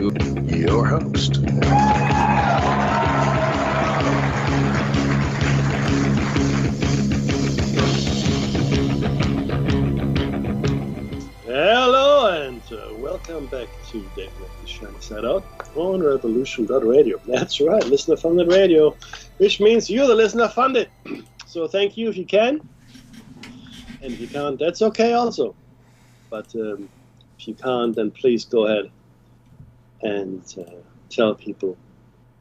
your host. Hello and welcome back to Dave Matthews Shiny Side Out on Revolution.radio. That's right, Listener Funded Radio, which means you're the listener funded. So thank you if you can, and if you can't, that's okay also. But if you can't, then please go ahead and tell people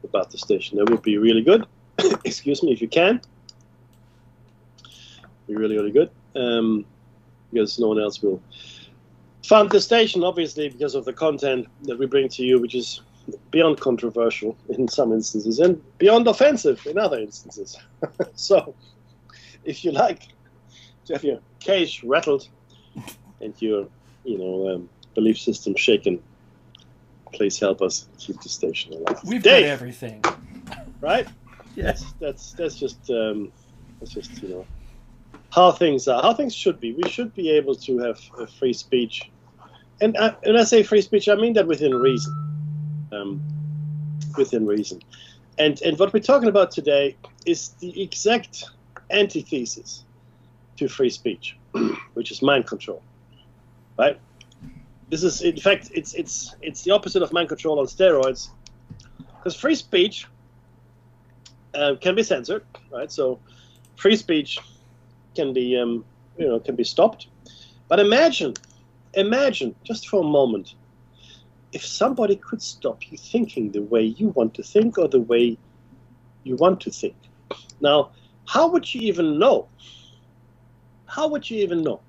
about the station. That would be really good. Excuse me, if you can. Be really, really good. Because no one else will fund the station, obviously, because of the content that we bring to you, which is beyond controversial in some instances and beyond offensive in other instances. So, if you like to have your cage rattled and your, belief system shaken, please help us keep the station alive. We've got everything, right? Yes, that's just how things are, how things should be. We should be able to have free speech. And when I say free speech, I mean that within reason. Within reason. And what we're talking about today is the exact antithesis to free speech, which is mind control. Right? This is, in fact, it's the opposite of mind control on steroids. Because free speech can be censored, right? So free speech can be can be stopped. But imagine just for a moment, if somebody could stop you thinking the way you want to think or the way you want to think. Now, how would you even know? How would you even know?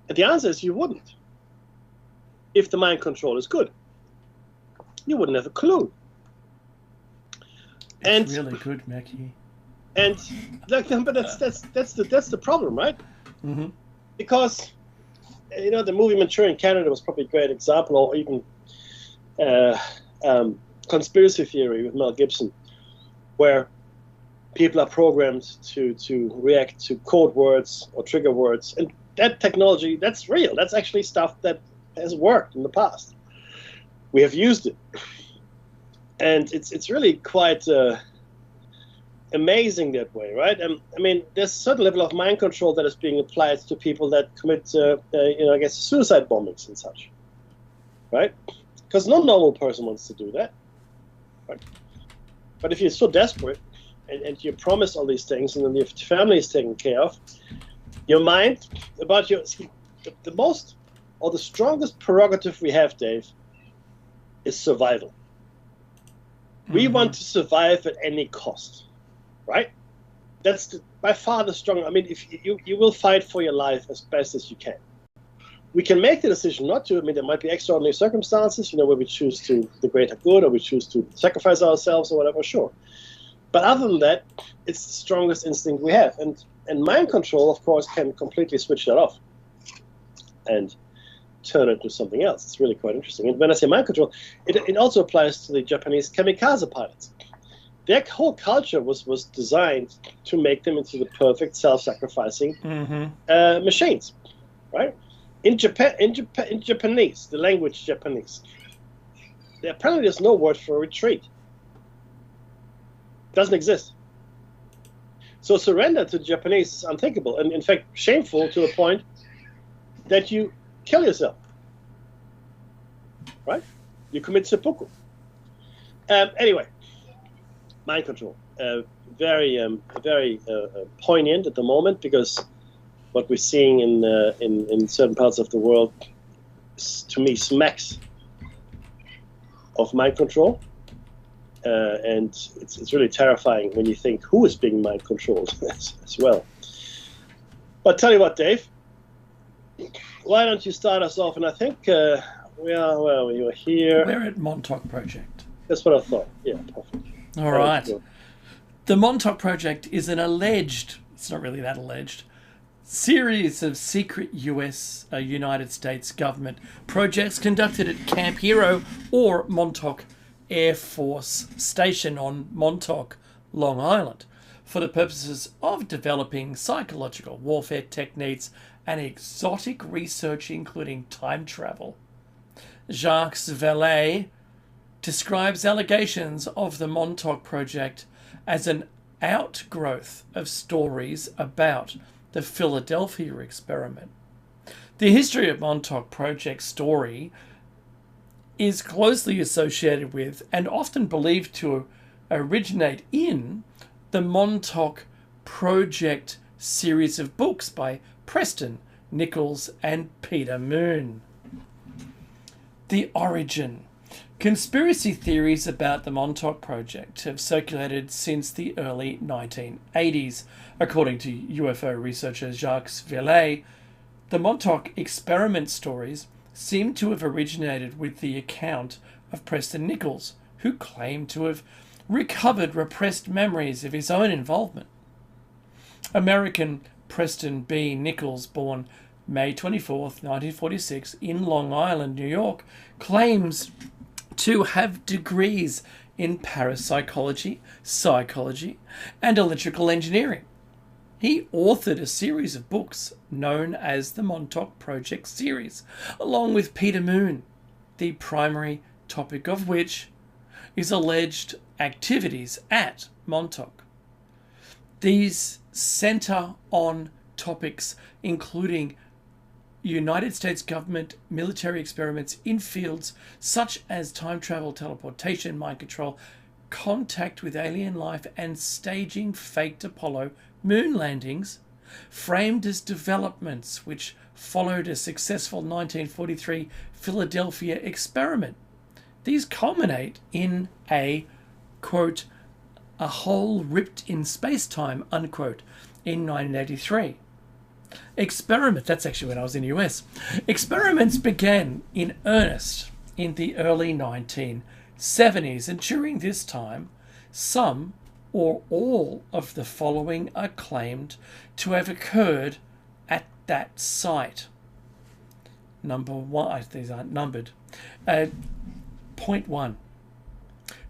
And the answer is you wouldn't. If the mind control is good, you wouldn't have a clue. It's really good, Mackie. And but that's the problem, right? Mm-hmm. Because the movie Manchurian Candidate was probably a great example, or even Conspiracy Theory with Mel Gibson, where people are programmed to react to code words or trigger words, and that technology, that's real. That's actually stuff that has worked in the past. We have used it, and it's really quite amazing that way, right? I mean, there's a certain level of mind control that is being applied to people that commit, suicide bombings and such, right? Because no normal person wants to do that, right? But if you're so desperate and you promise all these things and then your family is taken care of, your mind about the most or the strongest prerogative we have, Dave, is survival. We want to survive at any cost. Right? That's by far the strong. I mean, if you will fight for your life as best as you can. We can make the decision not to. I mean, there might be extraordinary circumstances, where we choose to the greater good or we choose to sacrifice ourselves or whatever, sure. But other than that, it's the strongest instinct we have. And mind control, of course, can completely switch that off and turn it to something else. It's really quite interesting. And when I say mind control, it also applies to the Japanese kamikaze pilots. Their whole culture was designed to make them into the perfect self-sacrificing machines, right? In Japanese, the language Japanese, apparently there's no word for retreat. It doesn't exist. So surrender to the Japanese is unthinkable, and in fact shameful to the point that you kill yourself, right? You commit seppuku. Anyway. Mind control, very poignant at the moment, because what we're seeing in certain parts of the world, to me, smacks of mind control, and it's really terrifying when you think who is being mind controlled as well. But tell you what, Dave, why don't you start us off? And I think we were here. We're at Montauk Project. That's what I thought. Yeah, perfect. All right. The Montauk Project is an alleged, it's not really that alleged, series of secret United States government projects conducted at Camp Hero or Montauk Air Force Station on Montauk, Long Island, for the purposes of developing psychological warfare techniques and exotic research, including time travel. Jacques Vallée, describes allegations of the Montauk Project as an outgrowth of stories about the Philadelphia experiment. The history of Montauk Project story is closely associated with and often believed to originate in the Montauk Project series of books by Preston Nichols and Peter Moon. The origin. Conspiracy theories about the Montauk Project have circulated since the early 1980s. According to UFO researcher Jacques Vallée, the Montauk experiment stories seem to have originated with the account of Preston Nichols, who claimed to have recovered repressed memories of his own involvement. American Preston B. Nichols, born May 24th, 1946, in Long Island, New York, claims to have degrees in parapsychology, psychology, and electrical engineering. He authored a series of books known as the Montauk Project series, along with Peter Moon, the primary topic of which is alleged activities at Montauk. These center on topics including United States government military experiments in fields such as time travel, teleportation, mind control, contact with alien life, and staging faked Apollo moon landings, framed as developments which followed a successful 1943 Philadelphia experiment. These culminate in a, quote, a hole ripped in space-time, unquote, in 1983. That's actually when I was in the US. Experiments began in earnest in the early 1970s, and during this time, some or all of the following are claimed to have occurred at that site. Number one, these aren't numbered. Point one.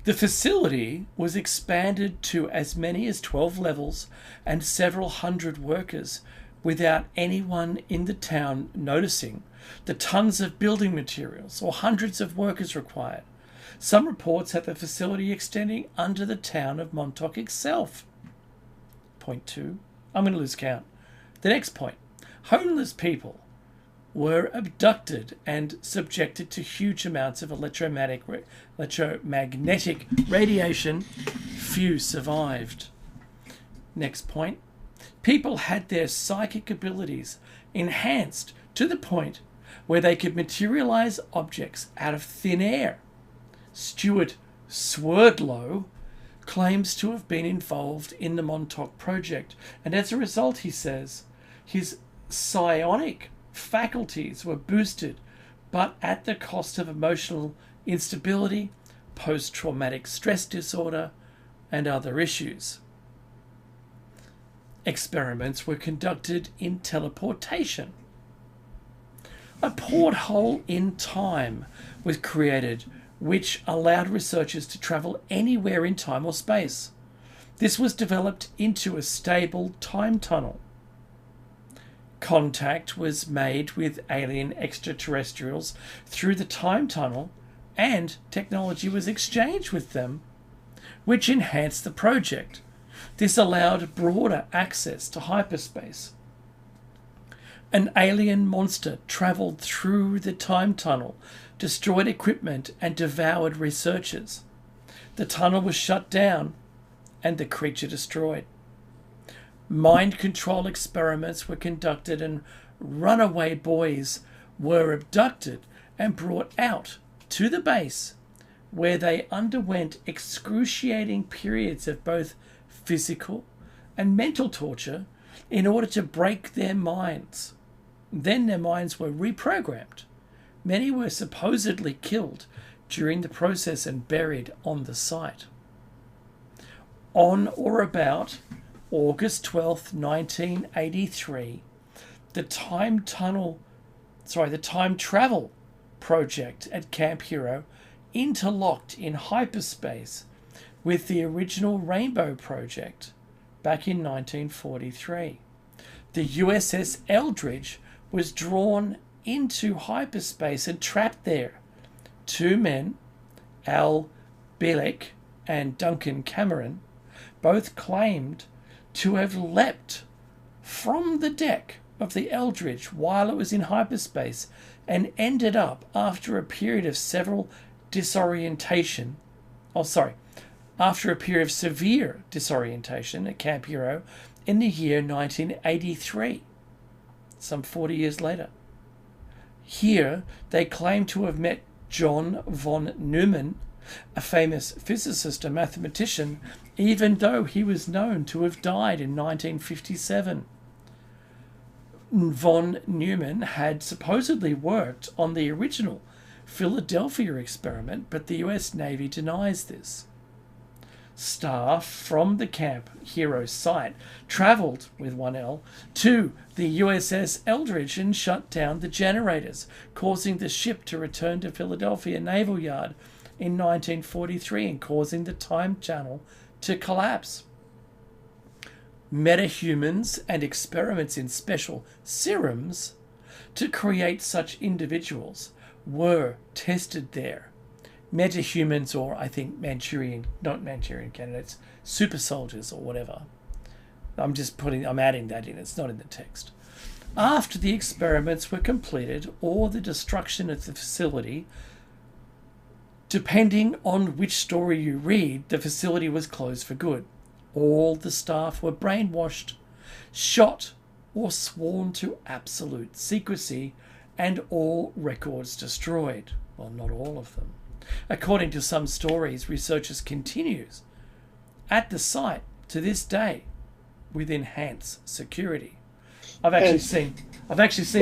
The facility was expanded to as many as 12 levels and several hundred workers without anyone in the town noticing the tons of building materials or hundreds of workers required. Some reports have the facility extending under the town of Montauk itself. Point two. I'm going to lose count. The next point. Homeless people were abducted and subjected to huge amounts of electromagnetic radiation. Few survived. Next point. People had their psychic abilities enhanced to the point where they could materialize objects out of thin air. Stuart Swerdlow claims to have been involved in the Montauk Project, and as a result, he says, his psionic faculties were boosted, but at the cost of emotional instability, post-traumatic stress disorder, and other issues. Experiments were conducted in teleportation. A porthole in time was created which allowed researchers to travel anywhere in time or space. This was developed into a stable time tunnel. Contact was made with alien extraterrestrials through the time tunnel, and technology was exchanged with them, which enhanced the project. This allowed broader access to hyperspace. An alien monster travelled through the time tunnel, destroyed equipment, and devoured researchers. The tunnel was shut down, and the creature destroyed. Mind control experiments were conducted, and runaway boys were abducted and brought out to the base, where they underwent excruciating periods of both physical and mental torture in order to break their minds. Then their minds were reprogrammed. Many were supposedly killed during the process and buried on the site. On or about August 12th, 1983, the time travel project at Camp Hero interlocked in hyperspace with the original Rainbow Project back in 1943. The USS Eldridge was drawn into hyperspace and trapped there. 2 men Al Bielek and Duncan Cameron both claimed to have leapt from the deck of the Eldridge while it was in hyperspace and ended up after a period of severe disorientation at Camp Hero in the year 1983, some 40 years later. Here, they claim to have met John von Neumann, a famous physicist and mathematician, even though he was known to have died in 1957. Von Neumann had supposedly worked on the original Philadelphia experiment, but the US Navy denies this. Staff from the Camp Hero site travelled with 1L to the USS Eldridge and shut down the generators, causing the ship to return to Philadelphia Naval Yard in 1943 and causing the time channel to collapse. Metahumans and experiments in special serums to create such individuals were tested there. Metahumans, or I think not Manchurian candidates, super soldiers or whatever. I'm adding that in, it's not in the text. After the experiments were completed or the destruction of the facility, depending on which story you read, the facility was closed for good. All the staff were brainwashed, shot, or sworn to absolute secrecy, and all records destroyed. Well, not all of them. According to some stories, researchers continues at the site to this day with enhanced security. I've actually seen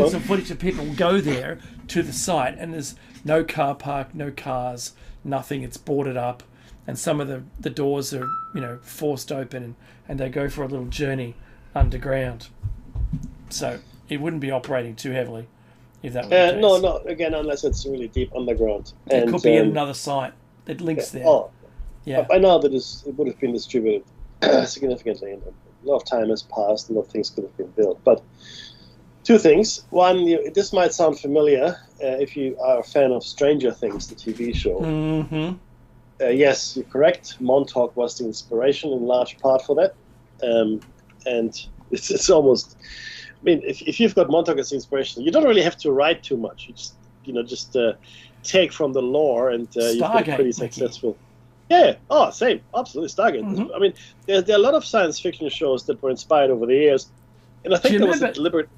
some footage of people go there to the site, and there's no car park, no cars, nothing. It's boarded up, and some of the doors are forced open, and they go for a little journey underground. So it wouldn't be operating too heavily if that were the case. No. Again, unless it's really deep underground. It could be in another site that links there. Yeah. I know that it would have been distributed significantly, and a lot of time has passed, and a lot of things could have been built. But two things. One, this might sound familiar if you are a fan of Stranger Things, the TV show. Mm-hmm. Yes, you're correct. Montauk was the inspiration in large part for that. And it's almost... I mean, if you've got Montauk as inspiration, you don't really have to write too much. You just take from the lore, and you've got a pretty successful... Yeah, same. Absolutely, Stargate. Mm-hmm. I mean, there are a lot of science fiction shows that were inspired over the years, and I think there was a deliberate...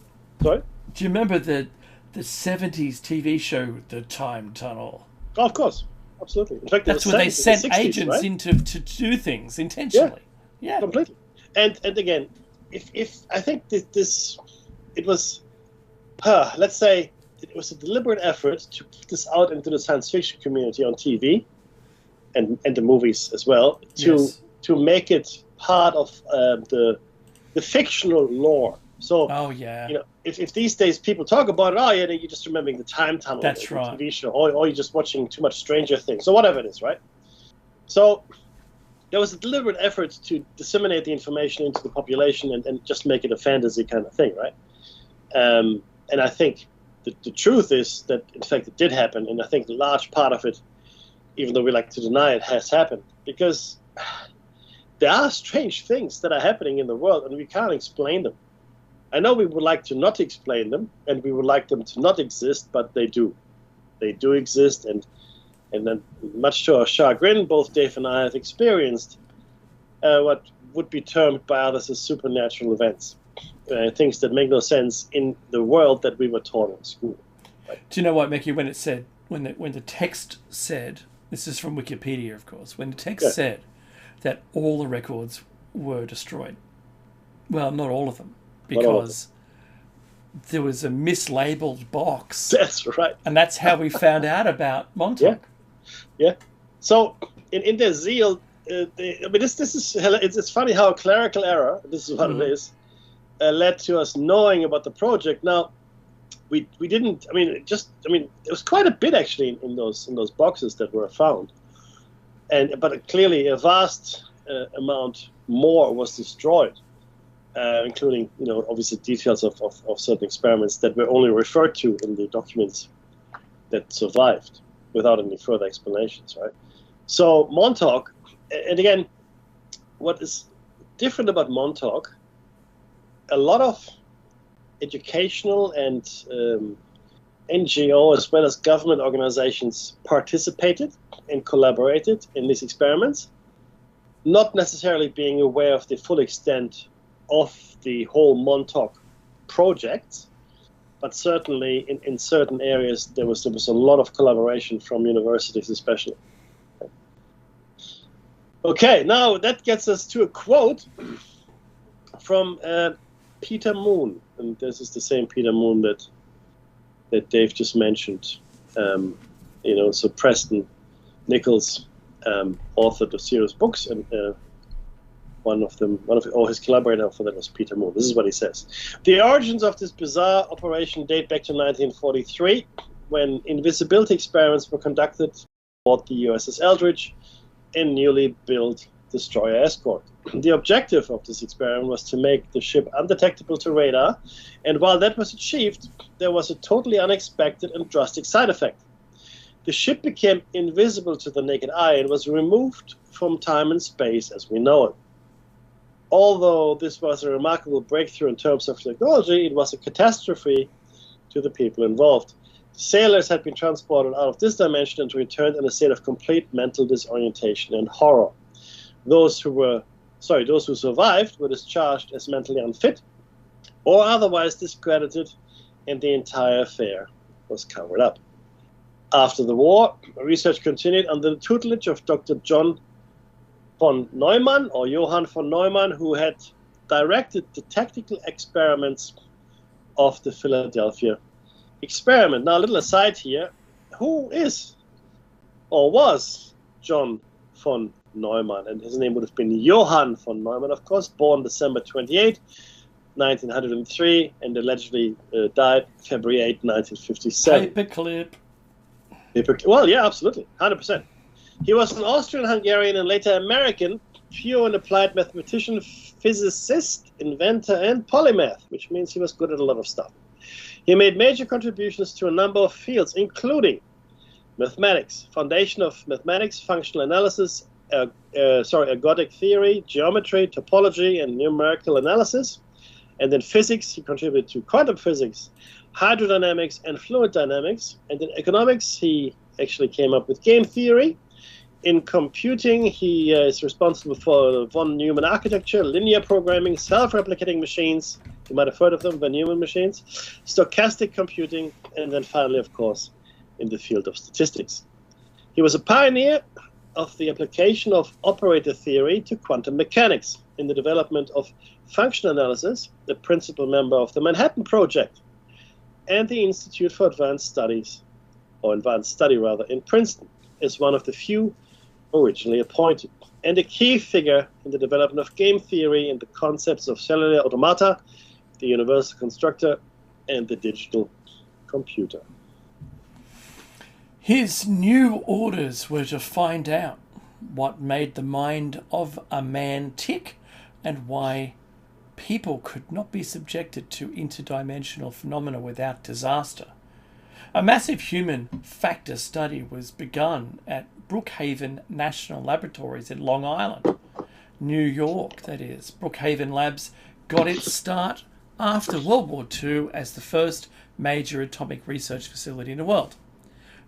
Sorry? Do you remember the 70s TV show, The Time Tunnel? Oh, of course. Absolutely. In fact, that's where they sent 60s, agents right? in to do things intentionally. Yeah, completely. And again, if I think this it was, let's say it was a deliberate effort to put this out into the science fiction community on TV and the movies as well to make it part of the fictional lore. So, if these days people talk about it, then you're just remembering the time tunnel. That's right. TV show, or you're just watching too much Stranger Things, or whatever it is, right? So there was a deliberate effort to disseminate the information into the population and just make it a fantasy kind of thing, right? And I think the truth is that, in fact, it did happen, and I think a large part of it, even though we like to deny it, has happened, because there are strange things that are happening in the world, and we can't explain them. I know we would like to not explain them, and we would like them to not exist, but they do. They do exist, and then, much to our chagrin, both Dave and I have experienced what would be termed by others as supernatural events, things that make no sense in the world that we were taught in school. Right? Do you know what, Mickey? When the text said, this is from Wikipedia, of course, when the text said that all the records were destroyed, well, not all of them. Because there was a mislabeled box. That's right. And that's how we found out about Montauk. Yeah. So in their zeal, it's funny how a clerical error, this is what it is, led to us knowing about the project. Now, we didn't. It was quite a bit actually in those boxes that were found, but clearly a vast amount more was destroyed. Including, obviously details of certain experiments that were only referred to in the documents that survived. without any further explanations, right? So Montauk, and again, what is different about Montauk, a lot of educational and NGO as well as government organizations participated and collaborated in these experiments, not necessarily being aware of the full extent of the whole Montauk project, but certainly in certain areas there was a lot of collaboration from universities especially. Okay, now that gets us to a quote from Peter Moon, and this is the same Peter Moon that Dave just mentioned. So Preston Nichols authored a series of books, and his collaborator for that was Peter Moon. This is what he says: the origins of this bizarre operation date back to 1943, when invisibility experiments were conducted aboard the USS Eldridge in newly built destroyer escort. The objective of this experiment was to make the ship undetectable to radar, and while that was achieved, there was a totally unexpected and drastic side effect. The ship became invisible to the naked eye and was removed from time and space as we know it. Although this was a remarkable breakthrough in terms of technology, it was a catastrophe to the people involved. Sailors had been transported out of this dimension and returned in a state of complete mental disorientation and horror. Those who survived were discharged as mentally unfit or otherwise discredited, and the entire affair was covered up. After the war, research continued under the tutelage of Dr. John von Neumann, or Johann von Neumann, who had directed the tactical experiments of the Philadelphia experiment. Now, a little aside here, who is or was John von Neumann? And his name would have been Johann von Neumann, of course, born December 28, 1903, and allegedly died February 8, 1957. Paperclip. Well, yeah, absolutely, 100%. He was an Austrian-Hungarian and later American pure and applied mathematician, physicist, inventor, and polymath, which means he was good at a lot of stuff. He made major contributions to a number of fields, including mathematics, foundation of mathematics, functional analysis, ergodic theory, geometry, topology, and numerical analysis. And in physics, he contributed to quantum physics, hydrodynamics, and fluid dynamics. And in economics, he actually came up with game theory. In computing, he is responsible for von Neumann architecture, linear programming, self-replicating machines. You might have heard of them, von Neumann machines, stochastic computing, and then finally, of course, in the field of statistics. He was a pioneer of the application of operator theory to quantum mechanics in the development of function analysis, the principal member of the Manhattan Project, and the Institute for Advanced Study in Princeton, is one of the few originally appointed, and a key figure in the development of game theory and the concepts of cellular automata, the universal constructor, and the digital computer. His new orders were to find out what made the mind of a man tick and why people could not be subjected to interdimensional phenomena without disaster. A massive human factor study was begun at Brookhaven National Laboratories in Long Island, New York, that is. Brookhaven Labs got its start after World War II as the first major atomic research facility in the world.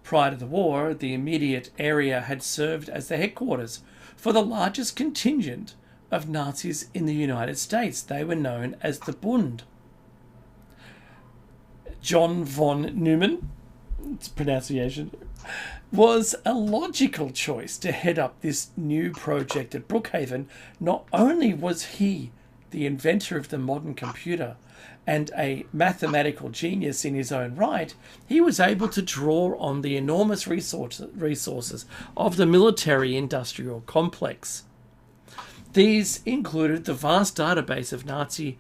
Prior to the war, the immediate area had served as the headquarters for the largest contingent of Nazis in the United States. They were known as the Bund. John von Neumann, its pronunciation, was a logical choice to head up this new project at Brookhaven. Not only was he the inventor of the modern computer and a mathematical genius in his own right, he was able to draw on the enormous resources of the military-industrial complex. These included the vast database of Nazi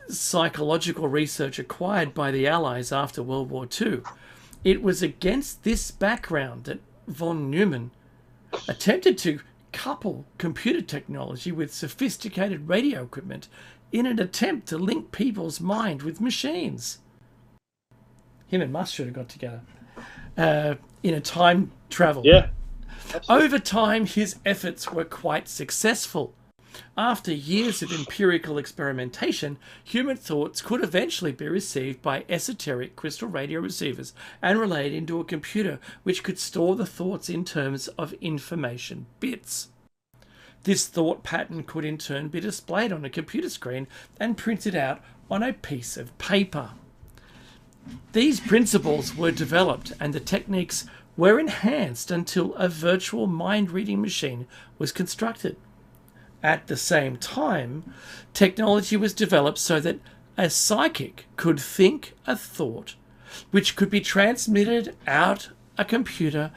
psychological research acquired by the Allies after World War II. It was against this background that von Neumann attempted to couple computer technology with sophisticated radio equipment in an attempt to link people's mind with machines. Him and Musk should have got together. in a time travel. Yeah. Absolutely. Over time, his efforts were quite successful. After years of empirical experimentation, human thoughts could eventually be received by esoteric crystal radio receivers and relayed into a computer which could store the thoughts in terms of information bits. This thought pattern could in turn be displayed on a computer screen and printed out on a piece of paper. These principles were developed and the techniques were enhanced until a virtual mind-reading machine was constructed. At the same time, technology was developed so that a psychic could think a thought which could be transmitted out a computer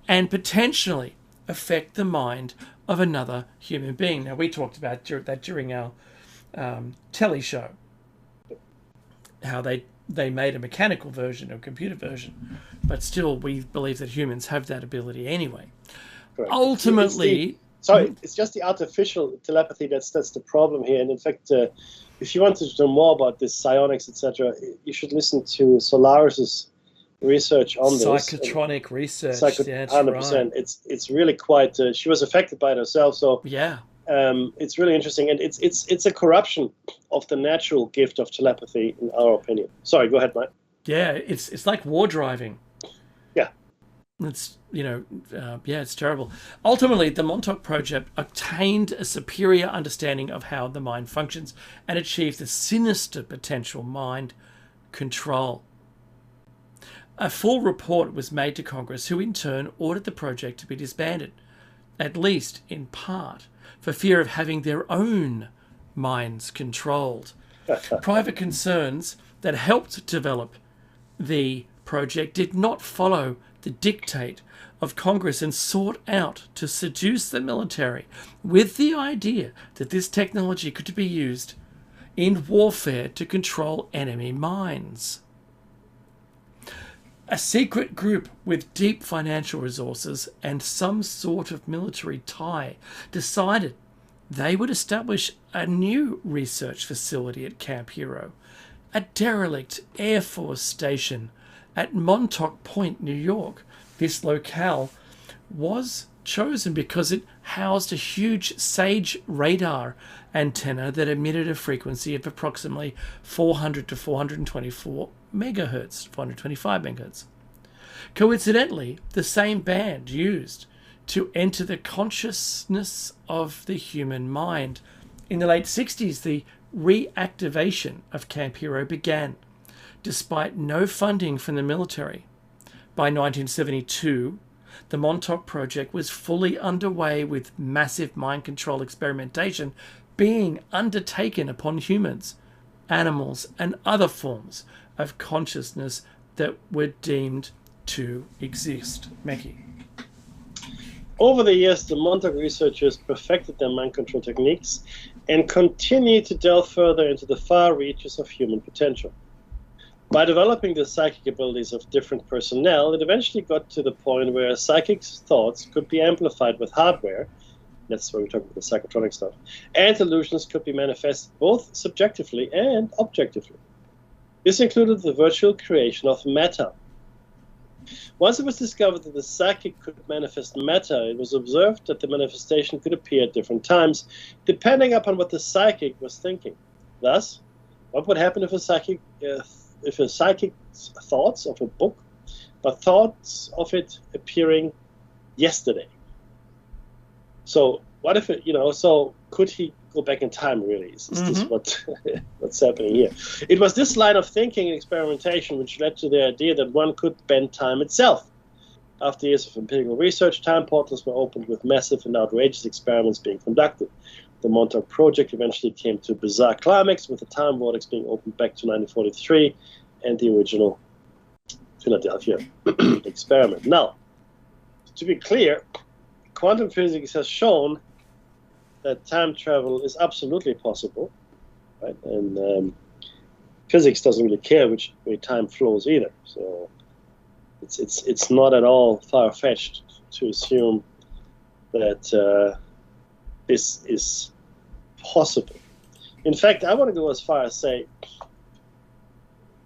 and potentially affect the mind of another human being. Now, we talked about that during our telly show, how they made a mechanical version or a computer version, but still we believe that humans have that ability anyway. Correct. Ultimately... It's just the artificial telepathy that's the problem here. And in fact, if you want to know more about this psionics, etc., you should listen to Solaris's research on this. Psychotronic research. Yeah, 100%. right. It's really quite. She was affected by it herself, so yeah. It's really interesting, and it's a corruption of the natural gift of telepathy, in our opinion. Sorry, go ahead, Mike. Yeah, it's like war driving. Yeah. It's, it's terrible. Ultimately, the Montauk Project obtained a superior understanding of how the mind functions and achieved a sinister potential mind control. A full report was made to Congress, who in turn ordered the project to be disbanded, at least in part, for fear of having their own minds controlled. Private concerns that helped develop the project did not follow the dictate of Congress and sought out to seduce the military with the idea that this technology could be used in warfare to control enemy minds. A secret group with deep financial resources and some sort of military tie decided they would establish a new research facility at Camp Hero, a derelict Air Force station at Montauk Point, New York. This locale was chosen because it housed a huge SAGE radar antenna that emitted a frequency of approximately 400 to 424 megahertz, 425 megahertz. Coincidentally, the same band used to enter the consciousness of the human mind. In the late 60s, the reactivation of Camp Hero began, despite no funding from the military. By 1972, the Montauk Project was fully underway with massive mind control experimentation being undertaken upon humans, animals, and other forms of consciousness that were deemed to exist. Mekki. Over the years, the Montauk researchers perfected their mind control techniques and continued to delve further into the far reaches of human potential. By developing the psychic abilities of different personnel, it eventually got to the point where a psychic's thoughts could be amplified with hardware, that's where we're talking about the psychotronic stuff, and illusions could be manifested both subjectively and objectively. This included the virtual creation of matter. Once it was discovered that the psychic could manifest matter, it was observed that the manifestation could appear at different times, depending upon what the psychic was thinking. Thus, what would happen if a psychic's thoughts of a book, but thoughts of it appearing yesterday? So what if it, so could he go back in time, really? Is this what's happening here? It was this line of thinking and experimentation which led to the idea that one could bend time itself. After years of empirical research, time portals were opened with massive and outrageous experiments being conducted. The Montauk Project eventually came to a bizarre climax, with the time vortex being opened back to 1943 and the original Philadelphia experiment. Now, to be clear, quantum physics has shown that time travel is absolutely possible, right? And physics doesn't really care which way time flows either. So it's not at all far-fetched to assume that this is possible. In fact, I want to go as far as say,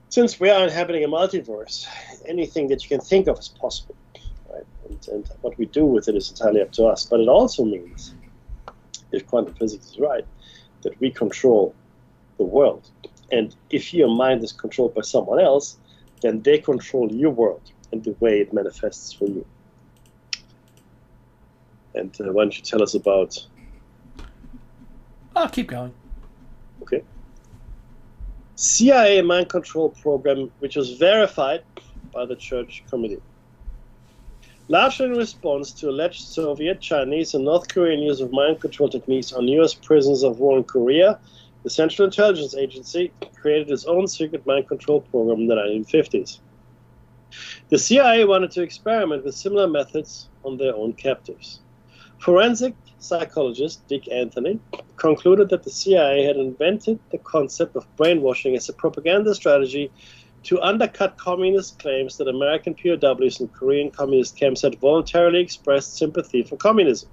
since we are inhabiting a multiverse, anything that you can think of as possible, right? And what we do with it is entirely up to us. But it also means, if quantum physics is right, that we control the world. And if your mind is controlled by someone else, then they control your world and the way it manifests for you. And why don't you tell us about... I'll keep going. Okay. CIA mind control program, which was verified by the Church Committee. Largely in response to alleged Soviet, Chinese, and North Korean use of mind control techniques on U.S. prisoners of war in Korea, the Central Intelligence Agency created its own secret mind control program in the 1950s. The CIA wanted to experiment with similar methods on their own captives. Forensic psychologist Dick Anthony concluded that the CIA had invented the concept of brainwashing as a propaganda strategy to undercut communist claims that American POWs in Korean communist camps had voluntarily expressed sympathy for communism.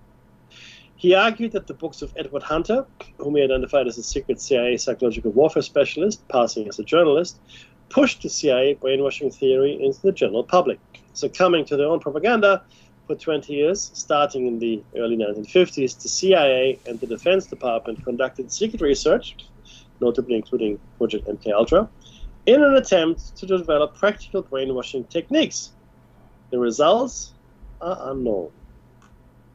He argued that the books of Edward Hunter, whom he identified as a secret CIA psychological warfare specialist, passing as a journalist, pushed the CIA brainwashing theory into the general public. Succumbing to their own propaganda, for 20 years, starting in the early 1950s, the CIA and the Defense Department conducted secret research, notably including Project MKUltra, in an attempt to develop practical brainwashing techniques. The results are unknown.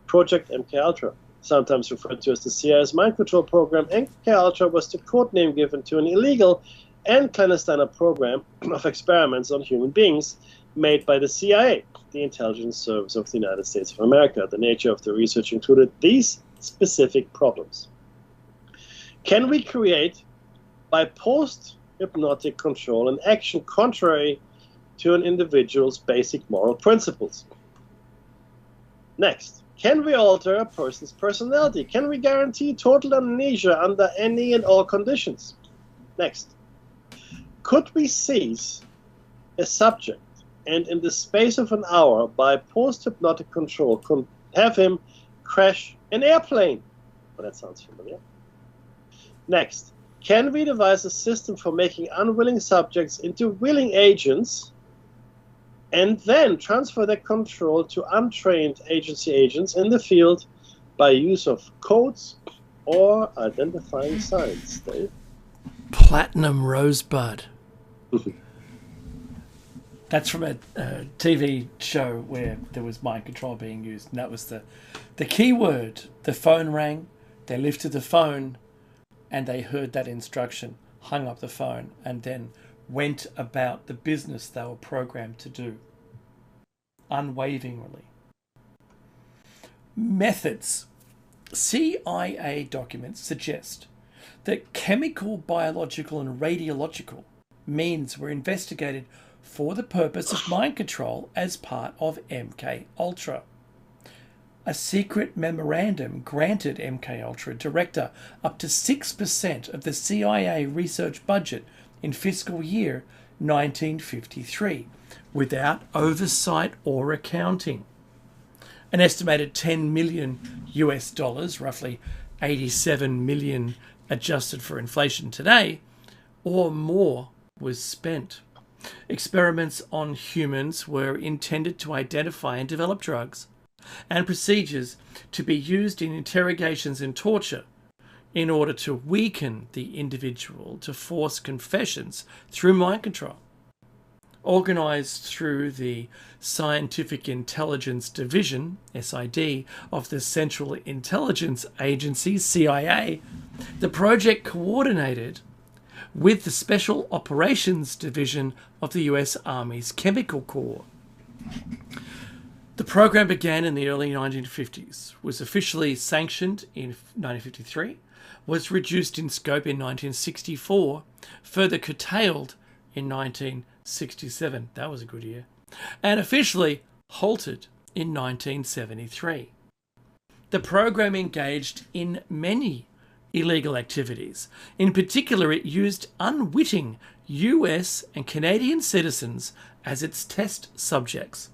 Project MKUltra, sometimes referred to as the CIA's mind control program, MKUltra was the code name given to an illegal and clandestine program of experiments on human beings made by the CIA, the Intelligence Service of the United States of America. The nature of the research included these specific problems. Can we create, by post-hypnotic control, an action contrary to an individual's basic moral principles? Next, can we alter a person's personality? Can we guarantee total amnesia under any and all conditions? Next, could we seize a subject and in the space of an hour, by post-hypnotic control, have him crash an airplane? Well, that sounds familiar. Next, can we devise a system for making unwilling subjects into willing agents and then transfer that control to untrained agency agents in the field by use of codes or identifying signs, Dave? Platinum Rosebud. That's from a TV show where there was mind control being used, and that was the key word. The phone rang, they lifted the phone, and they heard that instruction, hung up the phone, and then went about the business they were programmed to do, unwaveringly. Methods. CIA documents suggest that chemical, biological, and radiological means were investigated for the purpose of mind control as part of MKUltra. A secret memorandum granted MKUltra director up to 6% of the CIA research budget in fiscal year 1953 without oversight or accounting. An estimated $10 million, roughly 87 million adjusted for inflation today, or more, was spent. Experiments on humans were intended to identify and develop drugs and procedures to be used in interrogations and torture in order to weaken the individual to force confessions through mind control. Organised through the Scientific Intelligence Division, SID, of the Central Intelligence Agency, CIA, the project coordinated with the Special Operations Division of the US Army's Chemical Corps. The program began in the early 1950s, was officially sanctioned in 1953, was reduced in scope in 1964, further curtailed in 1967, that was a good year, and officially halted in 1973. The program engaged in many illegal activities. In particular, it used unwitting US and Canadian citizens as its test subjects,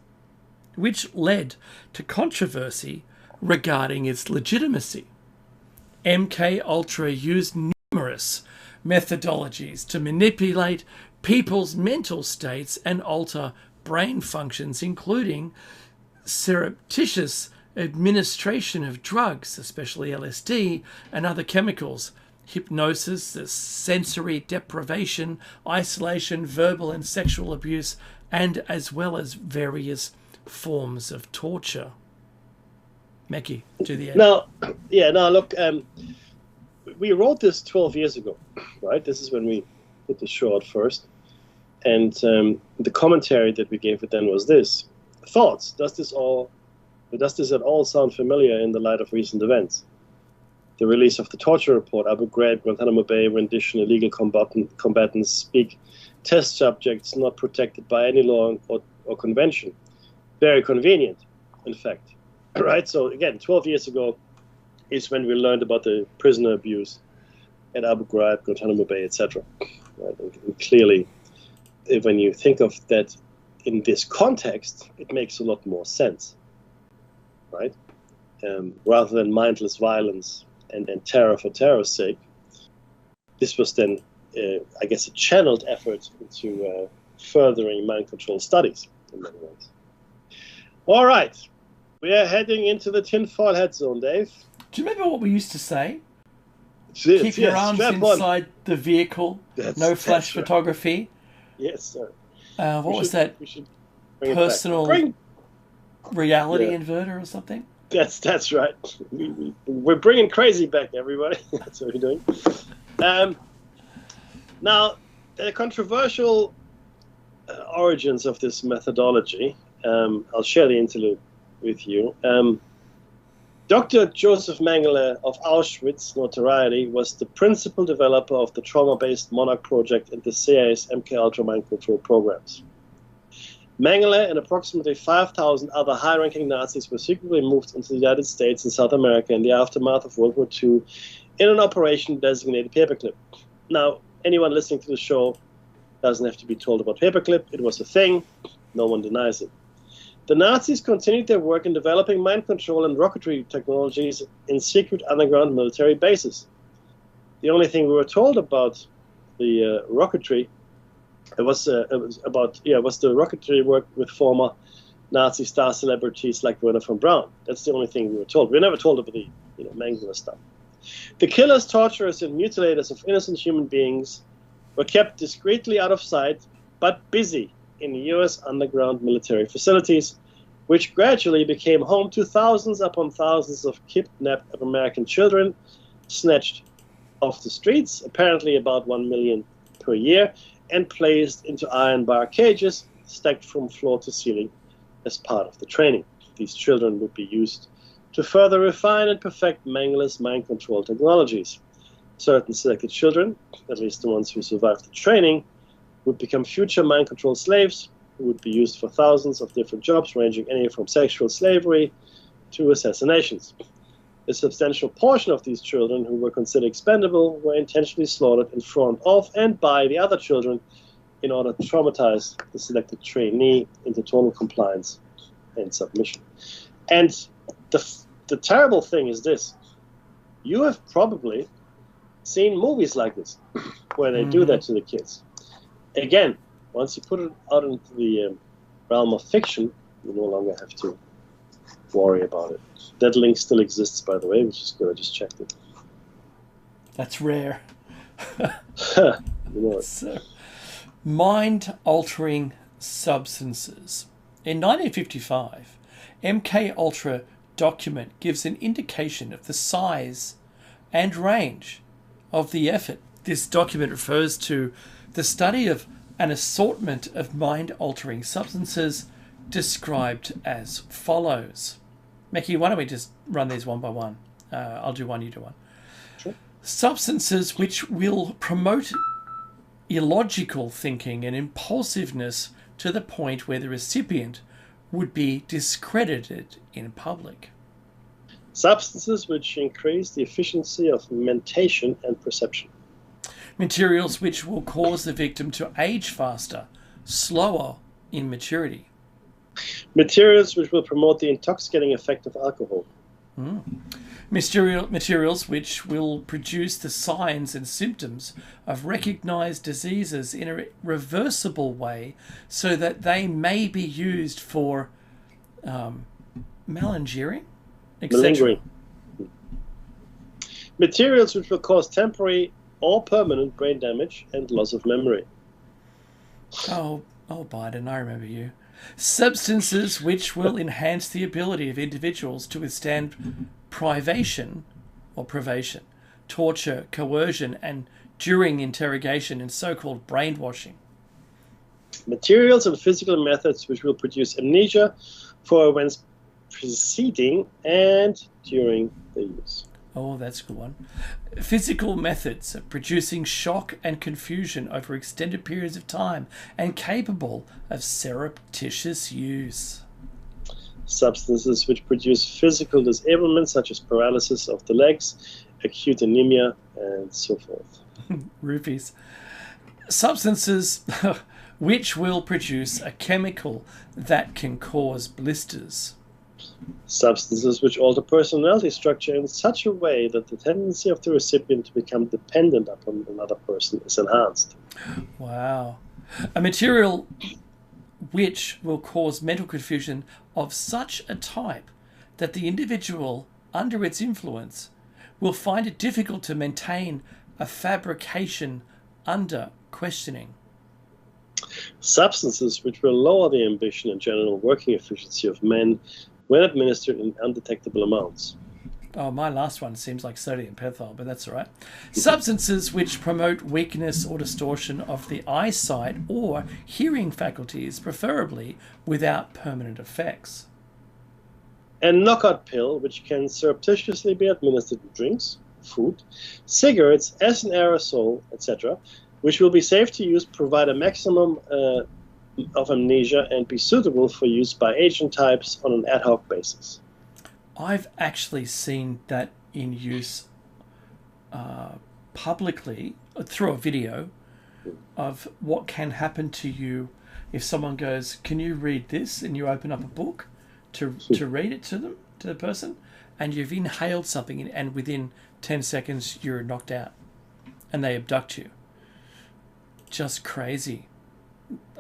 which led to controversy regarding its legitimacy. MKUltra used numerous methodologies to manipulate people's mental states and alter brain functions, including surreptitious administration of drugs, especially LSD and other chemicals, hypnosis, the sensory deprivation, isolation, verbal and sexual abuse, and as well as various forms of torture. Mekki, do the end. Look, we wrote this 12 years ago, right? This is when we put the show out first. And the commentary that we gave it then was this. Thoughts, does this at all sound familiar in the light of recent events? The release of the torture report, Abu Ghraib, Guantanamo Bay, rendition, illegal combatants speak, test subjects not protected by any law or convention. Very convenient, in fact. Right? So again, 12 years ago is when we learned about the prisoner abuse at Abu Ghraib, Guantanamo Bay, etc. Right? And clearly, when you think of that in this context, it makes a lot more sense. Right? Rather than mindless violence and terror for terror's sake, this was then, I guess, a channeled effort into furthering mind control studies, in many ways. All right. We are heading into the tinfoil hat zone, Dave. Do you remember what we used to say? Keep your arms inside the vehicle. No flash photography. Yes, sir. What was that? We should personal reality inverter or something? That's right. We're bringing crazy back, everybody. That's what we're doing. Now, the controversial origins of this methodology, I'll share the interlude with you. Dr. Joseph Mengele of Auschwitz notoriety was the principal developer of the trauma-based Monarch project and the CIA's MKUltra mind control programs. Mengele and approximately 5,000 other high-ranking Nazis were secretly moved into the United States and South America in the aftermath of World War II in an operation designated Paperclip. Now, anyone listening to the show doesn't have to be told about Paperclip. It was a thing. No one denies it. The Nazis continued their work in developing mind control and rocketry technologies in secret underground military bases. The only thing we were told about the rocketry was the rocketry work with former Nazi star celebrities like Wernher von Braun. That's the only thing we were told. We were never told about the Mengele stuff. The killers, torturers, and mutilators of innocent human beings were kept discreetly out of sight, but busy in U.S. underground military facilities, which gradually became home to thousands upon thousands of kidnapped American children, snatched off the streets, apparently about 1 million per year, and placed into iron bar cages, stacked from floor to ceiling as part of the training. These children would be used to further refine and perfect Mengele's mind control technologies. Certain selected children, at least the ones who survived the training, would become future mind control slaves who would be used for thousands of different jobs, ranging anywhere from sexual slavery to assassinations. A substantial portion of these children who were considered expendable were intentionally slaughtered in front of and by the other children in order to traumatize the selected trainee into total compliance and submission. And the terrible thing is this. You have probably seen movies like this where they do that to the kids. Again, once you put it out into the realm of fiction, you no longer have to worry about it. That link still exists, by the way, which is good. I just checked it. That's rare. You know mind-altering substances. In 1955, MKUltra document gives an indication of the size and range of the effort. This document refers to the study of an assortment of mind-altering substances described as follows. Mekki, why don't we just run these one by one? I'll do one, you do one. Sure. Substances which will promote illogical thinking and impulsiveness to the point where the recipient would be discredited in public. Substances which increase the efficiency of mentation and perception. Materials which will cause the victim to age faster, slower in maturity. Materials which will promote the intoxicating effect of alcohol. Materials which will produce the signs and symptoms of recognized diseases in a reversible way so that they may be used for malingering, etc. Malingering. Materials which will cause temporary or permanent brain damage and loss of memory. Oh, Biden, I remember you. Substances which will enhance the ability of individuals to withstand privation, torture, coercion, and during interrogation and so-called brainwashing. Materials and physical methods which will produce amnesia for events preceding and during the use. Oh, that's a good one. Physical methods of producing shock and confusion over extended periods of time and capable of surreptitious use. Substances which produce physical disablement such as paralysis of the legs, acute anemia, and so forth. Roofies. Substances which will produce a chemical that can cause blisters. Substances which alter personality structure in such a way that the tendency of the recipient to become dependent upon another person is enhanced. Wow. A material which will cause mental confusion of such a type that the individual under its influence will find it difficult to maintain a fabrication under questioning. Substances which will lower the ambition and general working efficiency of men when administered in undetectable amounts. Oh, my last one seems like sodium pentothal, but that's all right. Substances which promote weakness or distortion of the eyesight or hearing faculties, preferably without permanent effects. A knockout pill which can surreptitiously be administered in drinks, food, cigarettes, as an aerosol, etc., which will be safe to use, provide a maximum of amnesia, and be suitable for use by agent types on an ad hoc basis. I've actually seen that in use publicly through a video of what can happen to you if someone goes, "Can you read this?" and you open up a book to read it to the person, and you've inhaled something, and within 10 seconds you're knocked out and they abduct you. Just crazy.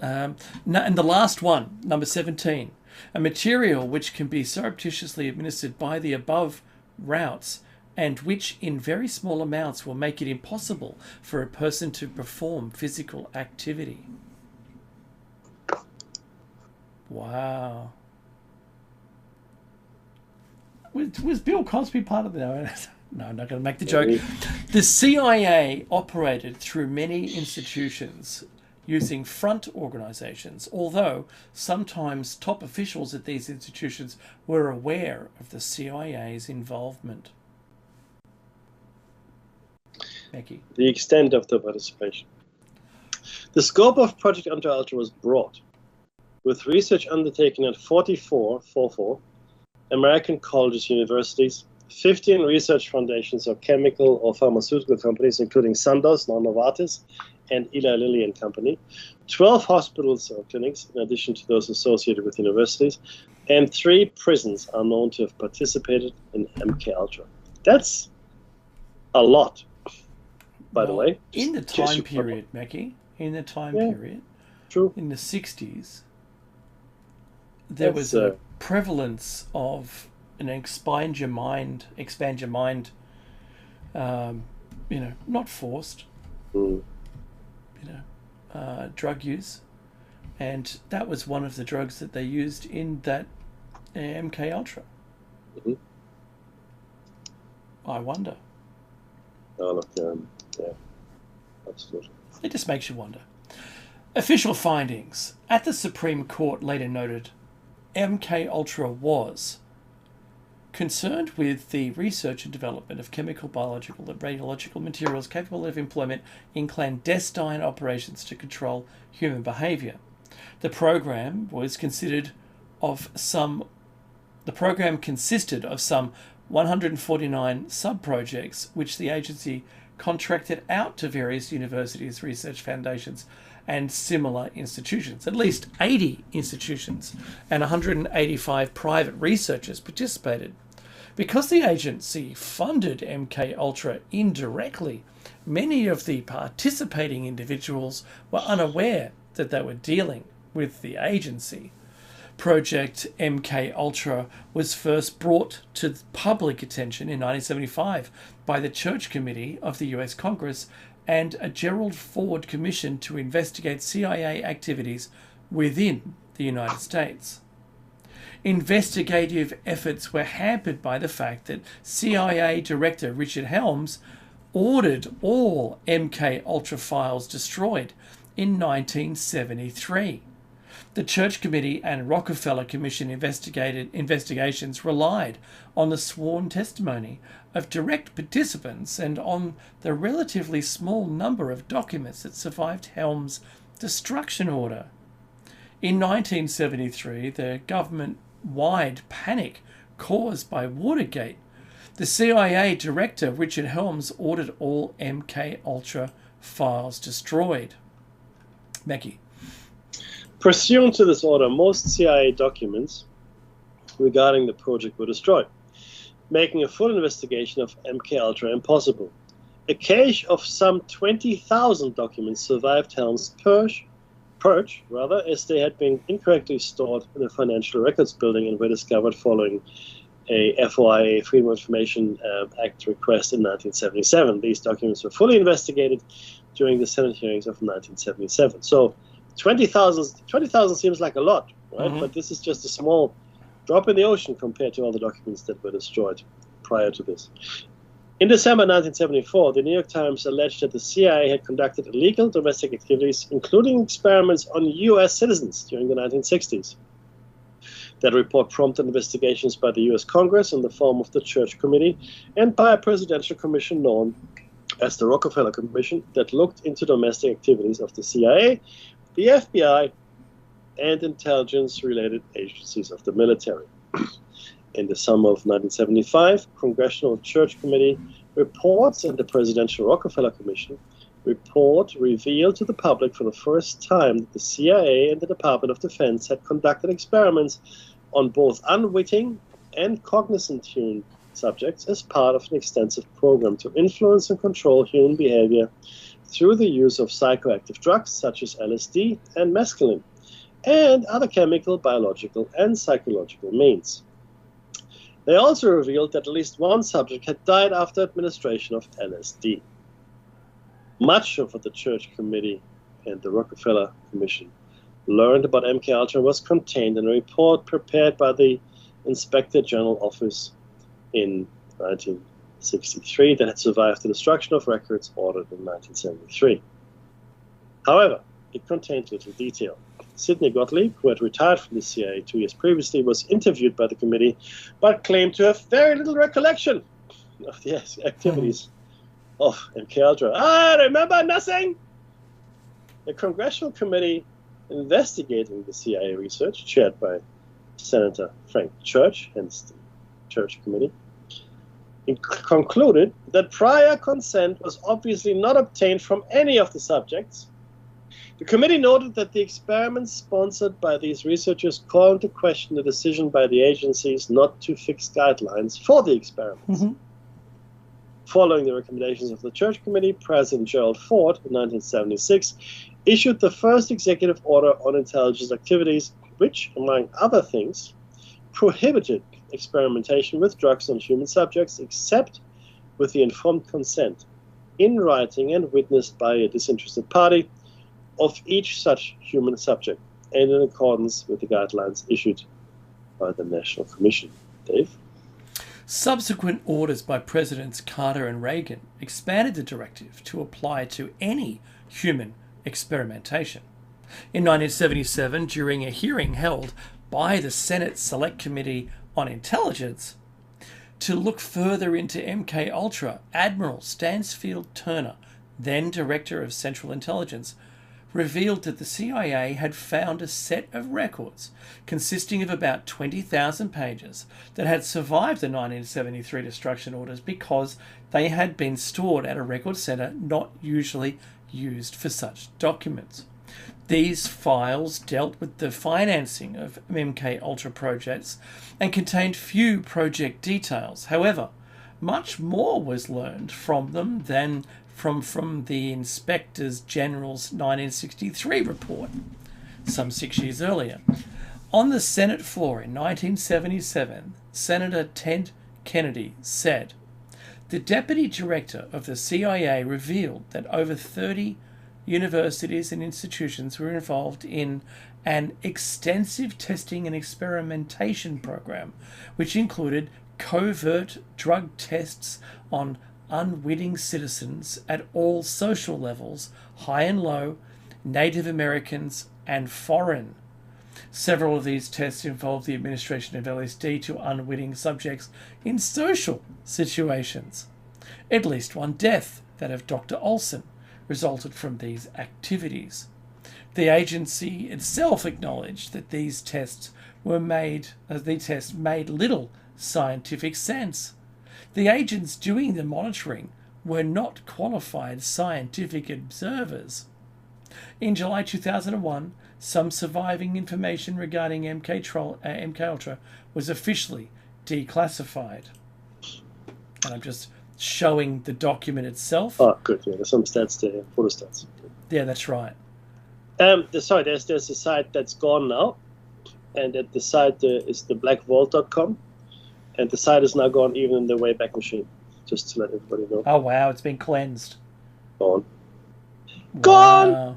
And the last one, number 17, a material which can be surreptitiously administered by the above routes and which in very small amounts will make it impossible for a person to perform physical activity. Wow. Was Bill Cosby part of the... No, I'm not going to make the joke. The CIA operated through many institutions using front organizations, although sometimes top officials at these institutions were aware of the CIA's involvement. Becky. The extent of the participation. The scope of Project Unter Ultra was broad, with research undertaken at 44 American colleges, universities, 15 research foundations or chemical or pharmaceutical companies, including Sandoz, now Novartis, and Eli Lilly and Company, 12 hospitals or clinics, in addition to those associated with universities, and 3 prisons are known to have participated in MKUltra. That's a lot, by the way. In the time period, Mackie, in the time period, true. In the 60s, there was a prevalence of an expand your mind, not forced, drug use, and that was one of the drugs that they used in that MKUltra. Mm-hmm. I wonder. Oh, look, yeah, absolutely. It just makes you wonder. Official findings. At the Supreme Court later noted, MKUltra was concerned with the research and development of chemical, biological, and radiological materials capable of employment in clandestine operations to control human behaviour. The program consisted of some 149 sub-projects which the agency contracted out to various universities, research foundations, and similar institutions. At least 80 institutions and 185 private researchers participated. Because the agency funded MK Ultra indirectly, many of the participating individuals were unaware that they were dealing with the agency. Project MK Ultra was first brought to public attention in 1975 by the Church Committee of the US Congress and a Gerald Ford Commission to investigate CIA activities within the United States. Investigative efforts were hampered by the fact that CIA Director Richard Helms ordered all MK Ultra files destroyed in 1973. The Church Committee and Rockefeller Commission investigations relied on the sworn testimony of direct participants and on the relatively small number of documents that survived Helms' destruction order. In 1973, the government-wide panic caused by Watergate, the CIA Director Richard Helms ordered all MK Ultra files destroyed. Becky. Pursuant to this order, most CIA documents regarding the project were destroyed, making a full investigation of MK Ultra impossible. A cache of some 20,000 documents survived Helms' purge, as they had been incorrectly stored in a financial records building and were discovered following a FOIA, Freedom of Information Act request in 1977. These documents were fully investigated during the Senate hearings of 1977. So 20,000 seems like a lot, right? Mm-hmm. But this is just a small drop in the ocean compared to all the documents that were destroyed prior to this. In December 1974, the New York Times alleged that the CIA had conducted illegal domestic activities, including experiments on U.S. citizens during the 1960s. That report prompted investigations by the U.S. Congress in the form of the Church Committee and by a presidential commission known as the Rockefeller Commission that looked into domestic activities of the CIA, the FBI, and intelligence-related agencies of the military. In the summer of 1975, Congressional Church Committee reports and the Presidential Rockefeller Commission report revealed to the public for the first time that the CIA and the Department of Defense had conducted experiments on both unwitting and cognizant human subjects as part of an extensive program to influence and control human behavior through the use of psychoactive drugs such as LSD and mescaline, and other chemical, biological, and psychological means. They also revealed that at least one subject had died after administration of LSD. Much of what the Church Committee and the Rockefeller Commission learned about MKUltra was contained in a report prepared by the Inspector General Office in 1963 that had survived the destruction of records ordered in 1973. However, it contained little detail. Sidney Gottlieb, who had retired from the CIA 2 years previously, was interviewed by the committee, but claimed to have very little recollection of the activities of MKUltra. I remember nothing! The Congressional Committee investigating the CIA research, chaired by Senator Frank Church, hence the Church Committee, concluded that prior consent was obviously not obtained from any of the subjects. The committee noted that the experiments sponsored by these researchers call into question the decision by the agencies not to fix guidelines for the experiments. Mm-hmm. Following the recommendations of the Church Committee, President Gerald Ford in 1976 issued the first executive order on intelligence activities, which, among other things, prohibited experimentation with drugs on human subjects except with the informed consent, in writing and witnessed by a disinterested party, of each such human subject, and in accordance with the guidelines issued by the National Commission. Dave? Subsequent orders by Presidents Carter and Reagan expanded the directive to apply to any human experimentation. In 1977, during a hearing held by the Senate Select Committee on Intelligence, to look further into MKUltra, Admiral Stansfield Turner, then Director of Central Intelligence, revealed that the CIA had found a set of records consisting of about 20,000 pages that had survived the 1973 destruction orders because they had been stored at a record center not usually used for such documents. These files dealt with the financing of MK Ultra projects and contained few project details. However, much more was learned from them than from the Inspector General's 1963 report, some 6 years earlier. On the Senate floor in 1977, Senator Ted Kennedy said, "The deputy director of the CIA revealed that over 30 universities and institutions were involved in an extensive testing and experimentation program, which included covert drug tests on unwitting citizens at all social levels, high and low, Native Americans and foreign. Several of these tests involved the administration of LSD to unwitting subjects in social situations. At least one death, that of Dr. Olson, resulted from these activities. The agency itself acknowledged that these tests made little scientific sense. The agents doing the monitoring were not qualified scientific observers." In July 2001, some surviving information regarding MK Ultra was officially declassified. And I'm just showing the document itself. Oh, good. Yeah, there's some stats there, photo stats. Yeah, that's right. There's a site that's gone now, and at the site is the blackvault.com, and the site is now gone even in the Wayback Machine, just to let everybody know. Oh, wow, it's been cleansed. Gone. Wow.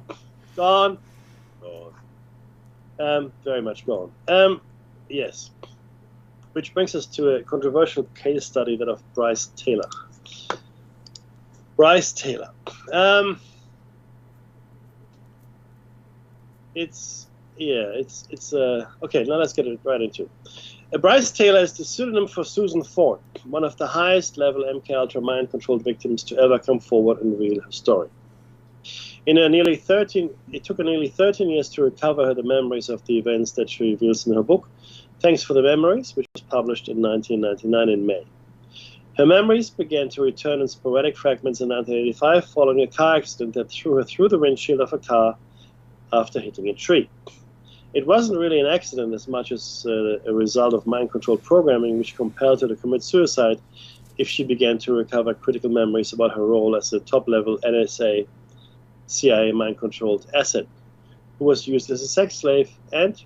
Gone! Very much gone. Yes. Which brings us to a controversial case study, that of Bryce Taylor. Bryce Taylor. Okay, now let's get it right into it. Bryce Taylor is the pseudonym for Susan Ford, one of the highest level MKUltra mind controlled victims to ever come forward and reveal her story. It took her nearly 13 years to recover the memories of the events that she reveals in her book, Thanks for the Memories, which was published in 1999 in May. Her memories began to return in sporadic fragments in 1985 following a car accident that threw her through the windshield of a car after hitting a tree. It wasn't really an accident as much as a result of mind-controlled programming which compelled her to commit suicide if she began to recover critical memories about her role as a top-level NSA CIA mind-controlled asset who was used as a sex slave and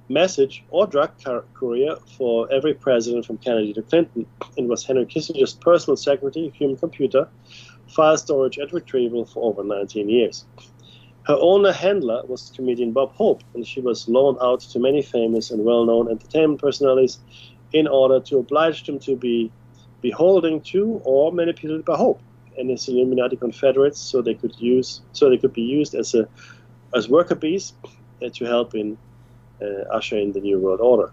message or drug courier for every president from Kennedy to Clinton, and was Henry Kissinger's personal secretary, human computer, file storage and retrieval for over 19 years. Her owner handler was comedian Bob Hope, and she was loaned out to many famous and well-known entertainment personalities in order to oblige them to be beholden to or manipulated by Hope and his Illuminati confederates, so they could be used as worker bees to help in usher in the New World Order.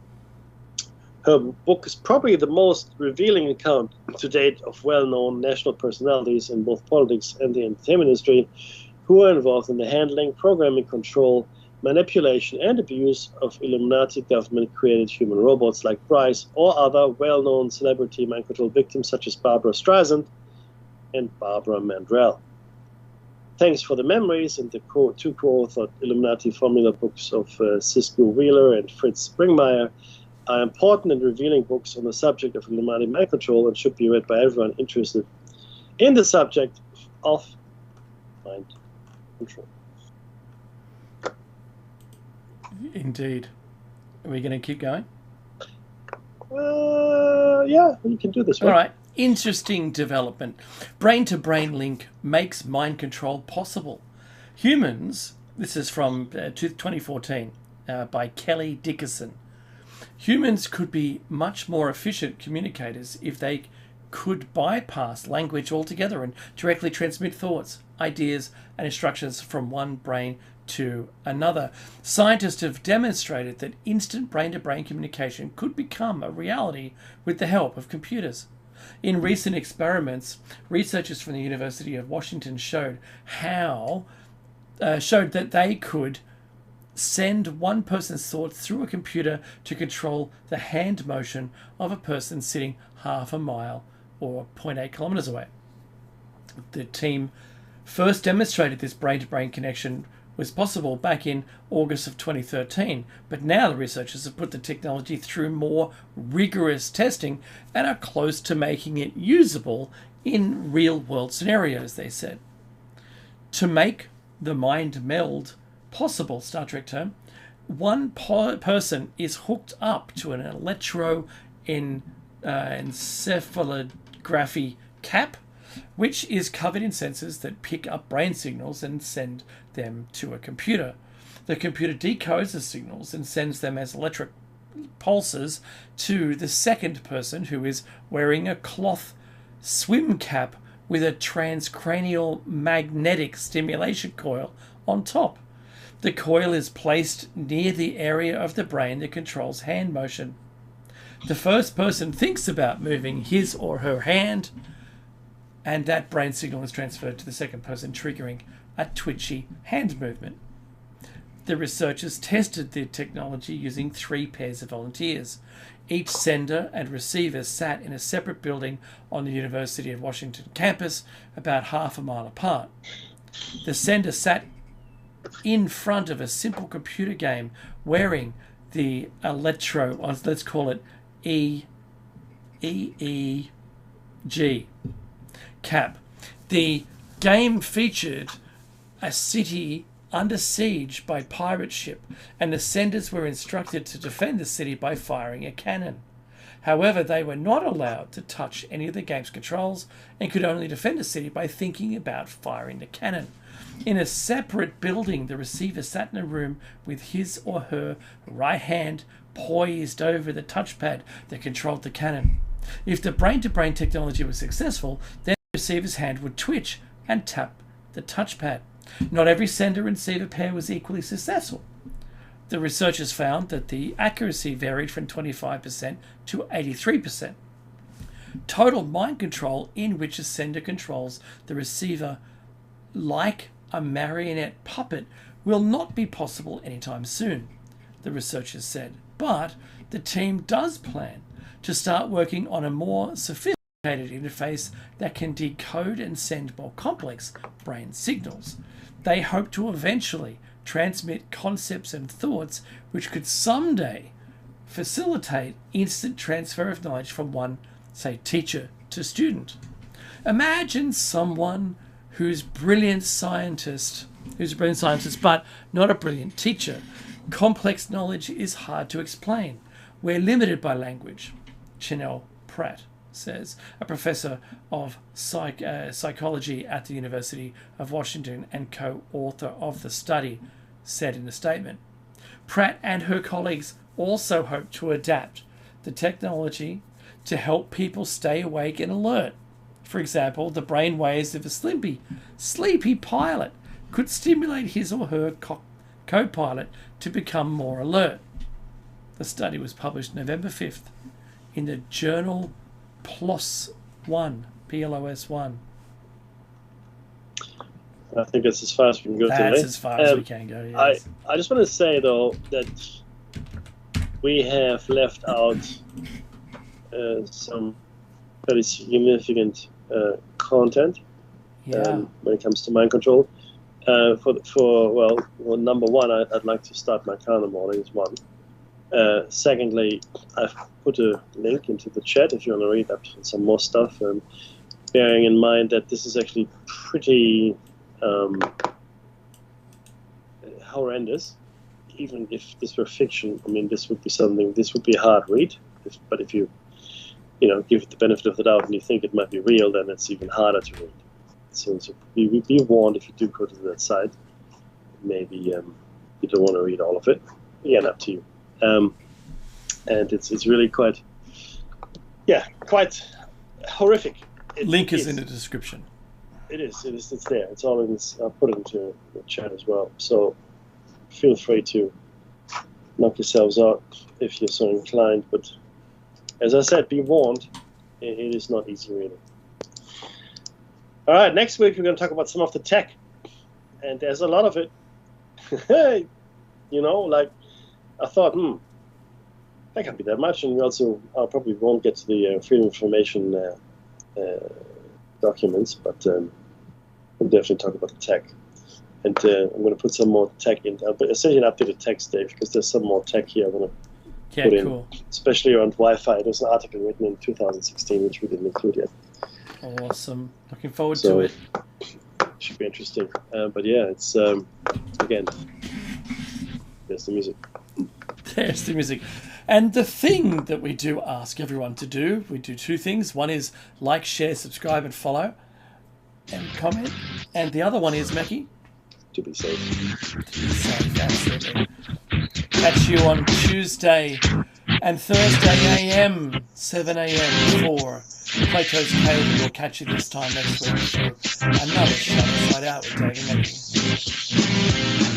Her book is probably the most revealing account to date of well-known national personalities in both politics and the entertainment industry who are involved in the handling, programming, control, manipulation, and abuse of Illuminati government-created human robots like Bryce or other well-known celebrity mind-control victims such as Barbara Streisand and Barbara Mandrell. Thanks for the Memories and the two co-authored Illuminati formula books of Cisco Wheeler and Fritz Springmeier are important and revealing books on the subject of Illuminati mind control and should be read by everyone interested in the subject of mind control. Indeed. Are we going to keep going? Yeah, you can do this one. All right. Interesting development. Brain-to-brain link makes mind control possible. Humans, this is from 2014 by Kelly Dickerson. Humans could be much more efficient communicators if they could bypass language altogether and directly transmit thoughts, ideas, and instructions from one brain to another. Scientists have demonstrated that instant brain-to-brain communication could become a reality with the help of computers. In recent experiments, researchers from the University of Washington showed that they could send one person's thoughts through a computer to control the hand motion of a person sitting half a mile or 0.8 kilometers away. The team first demonstrated this brain-to-brain connection was possible back in August of 2013, but now the researchers have put the technology through more rigorous testing and are close to making it usable in real-world scenarios, they said. To make the mind meld possible, Star Trek term, one person is hooked up to an electroencephalography cap, which is covered in sensors that pick up brain signals and send them to a computer. The computer decodes the signals and sends them as electric pulses to the second person, who is wearing a cloth swim cap with a transcranial magnetic stimulation coil on top. The coil is placed near the area of the brain that controls hand motion. The first person thinks about moving his or her hand, and that brain signal is transferred to the second person, triggering a twitchy hand movement. The researchers tested the technology using 3 pairs of volunteers. Each sender and receiver sat in a separate building on the University of Washington campus, about half a mile apart. The sender sat in front of a simple computer game wearing the let's call it EEG cap. The game featured a city under siege by pirate ship, and the senders were instructed to defend the city by firing a cannon. However, they were not allowed to touch any of the game's controls and could only defend the city by thinking about firing the cannon. In a separate building, the receiver sat in a room with his or her right hand poised over the touchpad that controlled the cannon. If the brain-to-brain technology was successful, then the receiver's hand would twitch and tap the touchpad. Not every sender and receiver pair was equally successful. The researchers found that the accuracy varied from 25% to 83%. Total mind control, in which a sender controls the receiver like a marionette puppet, will not be possible anytime soon, the researchers said. But the team does plan to start working on a more sophisticated interface that can decode and send more complex brain signals. They hope to eventually transmit concepts and thoughts which could someday facilitate instant transfer of knowledge from one, say, teacher to student. Imagine someone who's a brilliant scientist, but not a brilliant teacher. Complex knowledge is hard to explain. We're limited by language, Chanel Pratt says, a professor of psychology at the University of Washington and co-author of the study, said in a statement. Pratt and her colleagues also hope to adapt the technology to help people stay awake and alert. For example, the brain waves of a sleepy pilot could stimulate his or her co-pilot to become more alert. The study was published November 5th in the journal PLOS One. I think that's as far as we can go today. That's as far as we can go, yes. I just want to say, though, that we have left out some very significant content when it comes to mind control. Well, number one, I'd like to start my car in the morning is one. Secondly, I've put a link into the chat if you want to read up some more stuff, bearing in mind that this is actually pretty horrendous. Even if this were fiction, I mean, this would be a hard read. But if you give it the benefit of the doubt and you think it might be real, then it's even harder to read. So be warned if you do go to that site. Maybe you don't want to read all of it. Again, up to you. And it's really quite horrific. Link is in the description. It is. It's there. It's all in this. I'll put it into the chat as well. So feel free to knock yourselves out if you're so inclined. But as I said, be warned. It is not easy reading. All right. Next week we're going to talk about some of the tech, and there's a lot of it. I thought, that can't be that much, and I probably won't get to the Freedom of Information documents, but we'll definitely talk about the tech. And I'm going to put some more tech in. But essentially, an updated text, Dave, because there's some more tech here I'm going to put in, especially around Wi-Fi. There's an article written in 2016 which we didn't include yet. Awesome. Looking forward to it. Should be interesting. But yeah, it's again, there's the music. There's the music. And the thing that we do ask everyone to do, we do two things. One is like, share, subscribe, and follow, and comment. And the other one is, Mackie? To be safe. To be safe, absolutely. Catch you on Tuesday and Thursday AM, 7 AM for Plato's Cave. We'll catch you this time next week for another Shut Inside Out with Dave and Mackie.